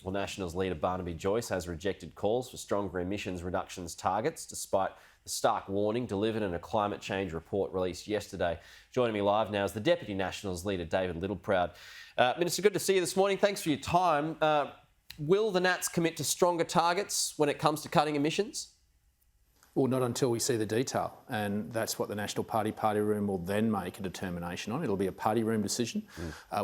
Well, Nationals Leader Barnaby Joyce has rejected calls for stronger emissions reductions targets, despite the stark warning delivered in a climate change report released yesterday. Joining me live now is the Deputy Nationals Leader David Littleproud. Minister, good to see you this morning. Thanks for your time. Will the Nats commit to stronger targets when it comes to cutting emissions? Well, not until we see the detail, and that's what the National Party room will then make a determination on. It'll be a party room decision.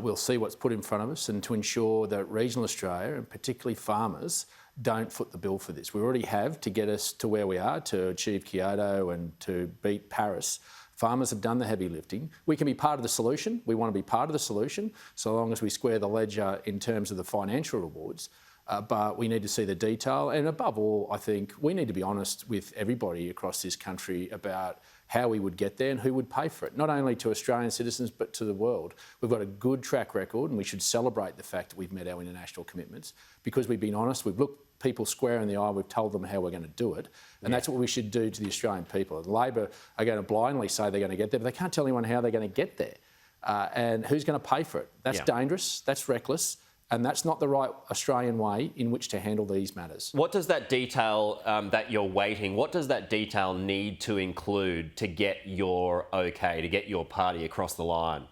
We'll see what's put in front of us, and to ensure that regional Australia, and particularly farmers, don't foot the bill for this. We already have to get us to where we are, to achieve Kyoto and to beat Paris. Farmers have done the heavy lifting. We can be part of the solution. We want to be part of the solution, so long as we square the ledger in terms of the financial rewards. But we need to see the detail, and above all, I think we need to be honest with everybody across this country about how we would get there and who would pay for it, not only to Australian citizens but to the world. We've got a good track record, and we should celebrate the fact that we've met our international commitments because we've been honest, we've looked people square in the eye, we've told them how we're going to do it, and that's what we should do to the Australian people. And Labor are going to blindly say they're going to get there, but they can't tell anyone how they're going to get there and who's going to pay for it. That's dangerous, that's reckless. And that's not the right Australian way in which to handle these matters. What does that detail that you're waiting, what does that detail need to include to get your okay, to get your party across the line?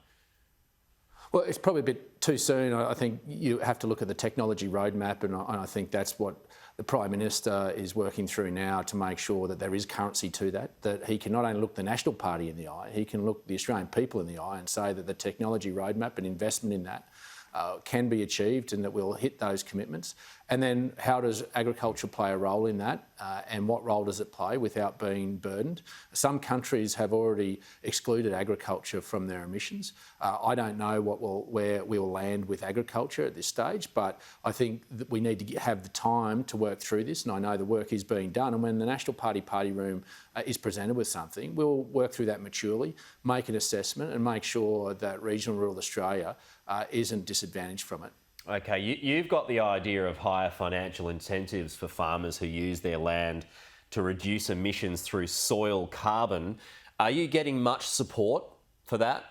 Well, it's probably a bit too soon. I think you have to look at the technology roadmap, and I think that's what the Prime Minister is working through now to make sure that there is currency to that he can not only look the National Party in the eye, he can look the Australian people in the eye and say that the technology roadmap and investment in that can be achieved and that we'll hit those commitments. And then how does agriculture play a role in that and what role does it play without being burdened? Some countries have already excluded agriculture from their emissions. I don't know where we will land with agriculture at this stage, but I think that we need to have the time to work through this, and I know the work is being done. And when the National Party room is presented with something, we'll work through that maturely, make an assessment and make sure that regional rural Australia isn't disadvantaged from it. Okay, you've got the idea of higher financial incentives for farmers who use their land to reduce emissions through soil carbon. Are you getting much support for that?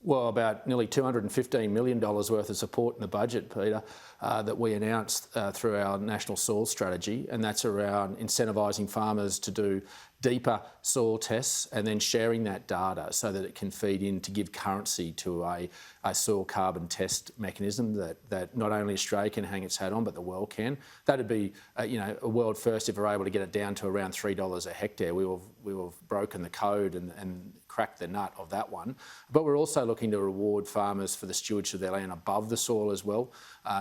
Well, about nearly $215 million worth of support in the budget, Peter, that we announced through our National Soil Strategy, and that's around incentivising farmers to do deeper soil tests and then sharing that data so that it can feed in to give currency to a soil carbon test mechanism that not only Australia can hang its hat on, but the world can. That'd be a world first if we're able to get it down to around $3 a hectare. We will have broken the code and cracked the nut of that one. But we're also looking to reward farmers for the stewardship of their land above the soil as well,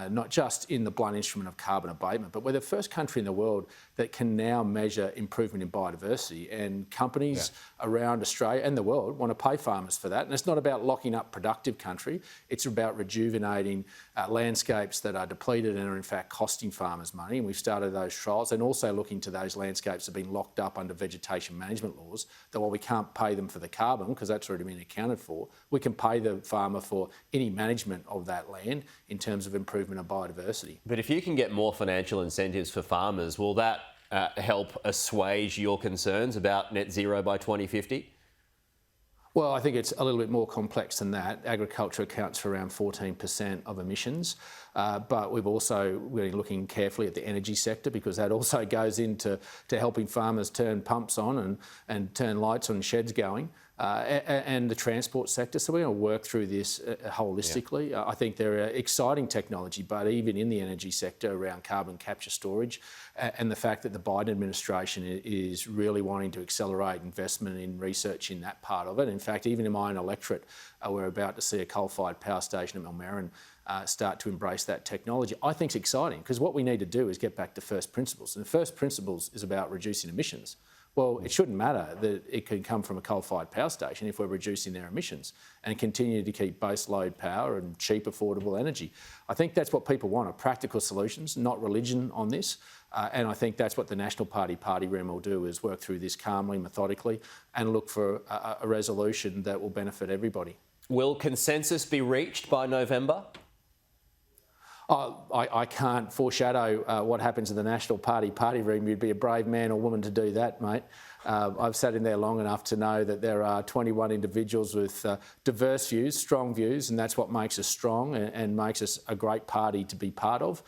not just in the blunt instrument of carbon abatement, but we're the first country in the world that can now measure improvement in biodiversity, and companies around Australia and the world want to pay farmers for that. And it's not about locking up productive country, it's about rejuvenating landscapes that are depleted and are in fact costing farmers money, and we've started those trials, and also looking to those landscapes that have been locked up under vegetation management laws, that while we can't pay them for the carbon because that's already been accounted for, we can pay the farmer for any management of that land in terms of improvement of biodiversity. But if you can get more financial incentives for farmers, will that help assuage your concerns about net zero by 2050? Well, I think it's a little bit more complex than that. Agriculture accounts for around 14% of emissions, but we've also really looking carefully at the energy sector because that also goes into helping farmers turn pumps on and turn lights on sheds going. And the transport sector. So we're going to work through this holistically. I think there are exciting technology, but even in the energy sector around carbon capture storage and the fact that the Biden administration is really wanting to accelerate investment in research in that part of it. In fact, even in my own electorate, we're about to see a coal-fired power station at Millmerran start to embrace that technology. I think it's exciting because what we need to do is get back to first principles. And first principles is about reducing emissions. Well, it shouldn't matter that it can come from a coal-fired power station if we're reducing their emissions and continue to keep base load power and cheap, affordable energy. I think that's what people want, are practical solutions, not religion on this. And I think that's what the National Party room will do, is work through this calmly, methodically, and look for a resolution that will benefit everybody. Will consensus be reached by November? I can't foreshadow what happens in the National party room. You'd be a brave man or woman to do that, mate. I've sat in there long enough to know that there are 21 individuals with diverse views, strong views, and that's what makes us strong and makes us a great party to be part of,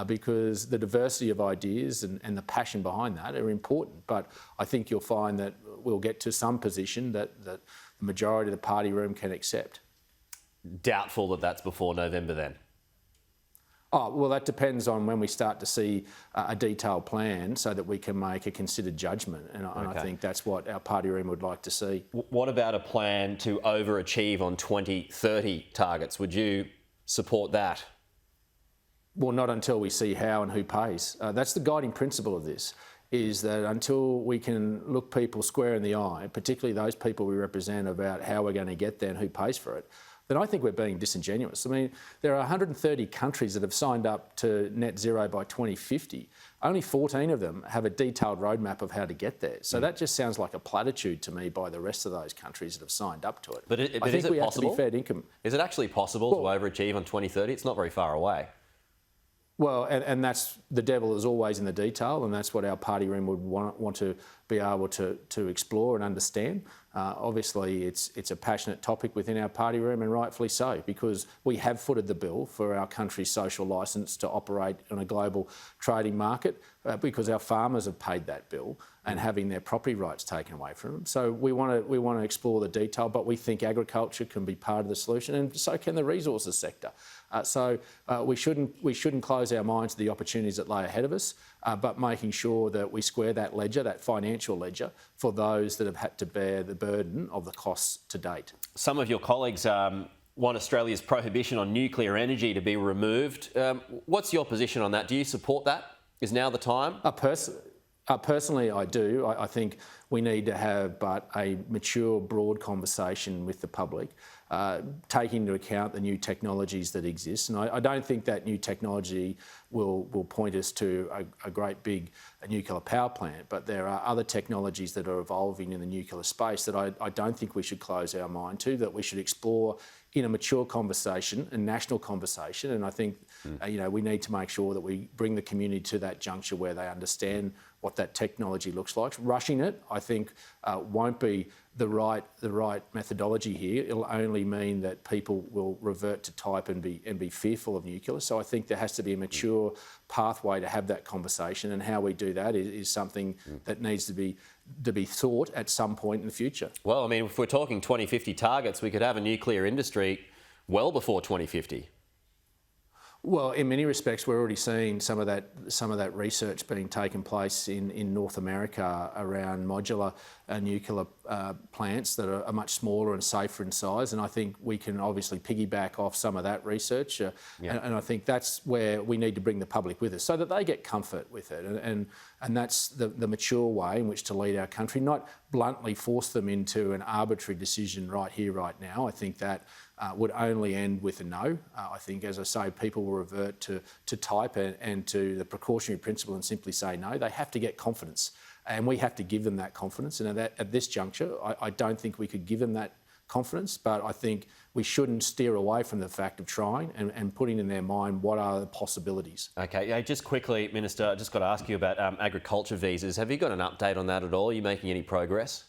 because the diversity of ideas and the passion behind that are important. But I think you'll find that we'll get to some position that the majority of the party room can accept. Doubtful that that's before November then? Oh, well, that depends on when we start to see a detailed plan so that we can make a considered judgment. And I think that's what our party room would like to see. What about a plan to overachieve on 2030 targets? Would you support that? Well, not until we see how and who pays. That's the guiding principle of this, is that until we can look people square in the eye, particularly those people we represent, about how we're going to get there and who pays for it, then I think we're being disingenuous. I mean, there are 130 countries that have signed up to net zero by 2050. Only 14 of them have a detailed roadmap of how to get there. So that just sounds like a platitude to me by the rest of those countries that have signed up to it. But I think is it we possible? have to be fair income. Is it actually possible to overachieve on 2030? It's not very far away. Well, and that's, the devil is always in the detail, and that's what our party room would want to be able to explore and understand. Obviously, it's a passionate topic within our party room, and rightfully so, because we have footed the bill for our country's social licence to operate on a global trading market, because our farmers have paid that bill and having their property rights taken away from them. So we want to explore the detail, but we think agriculture can be part of the solution, and so can the resources sector. So we shouldn't close our minds to the opportunities that lay ahead of us, but making sure that we square that ledger, that financial ledger, for those that have had to bear the burden of the costs to date. Some of your colleagues want Australia's prohibition on nuclear energy to be removed. What's your position on that? Do you support that? Is now the time? Personally, I do. I think we need to have but a mature, broad conversation with the public, taking into account the new technologies that exist. And I don't think that new technology will point us to a great big nuclear power plant, but there are other technologies that are evolving in the nuclear space that I don't think we should close our mind to, that we should explore in a mature conversation, a national conversation. And I think we need to make sure that we bring the community to that juncture where they understand what that technology looks like. Rushing it, I think, won't be the right methodology here. It'll only mean that people will revert to type and be fearful of nuclear. So I think there has to be a mature pathway to have that conversation, and how we do that is something that needs to be thought at some point in the future. Well, I mean, if we're talking 2050 targets, we could have a nuclear industry well before 2050. Well, in many respects, we're already seeing some of that research being taken place in North America around modular nuclear plants that are much smaller and safer in size. And I think we can obviously piggyback off some of that research. And I think that's where we need to bring the public with us so that they get comfort with it. And that's the mature way in which to lead our country, not bluntly force them into an arbitrary decision right here, right now. I think that would only end with a no. I think, as I say, people will revert to type and to the precautionary principle and simply say no. They have to get confidence, and we have to give them that confidence. And at this juncture, I don't think we could give them that confidence, but I think we shouldn't steer away from the fact of trying and putting in their mind what are the possibilities. Okay, yeah, just quickly, Minister, I just got to ask you about agriculture visas. Have you got an update on that at all? Are you making any progress?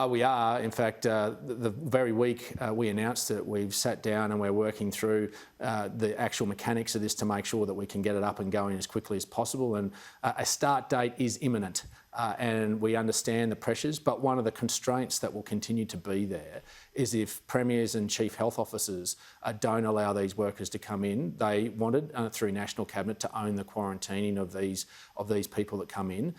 We are. In fact, the very week we announced it, we've sat down and we're working through the actual mechanics of this to make sure that we can get it up and going as quickly as possible. And a start date is imminent. And we understand the pressures, but one of the constraints that will continue to be there is if premiers and chief health officers don't allow these workers to come in. They wanted, through National Cabinet, to own the quarantining of these people that come in,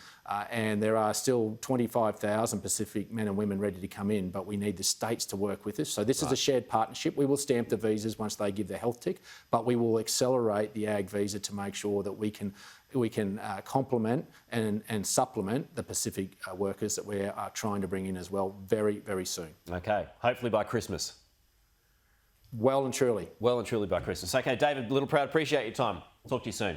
and there are still 25,000 Pacific men and women ready to come in, but we need the states to work with us. So this is a shared partnership. We will stamp the visas once they give the health tick, but we will accelerate the ag visa to make sure that we can complement and supplement the Pacific workers that we are trying to bring in as well very, very soon. Okay, hopefully by Christmas. Well and truly. Well and truly by Christmas. Okay, David Littleproud, appreciate your time. Talk to you soon.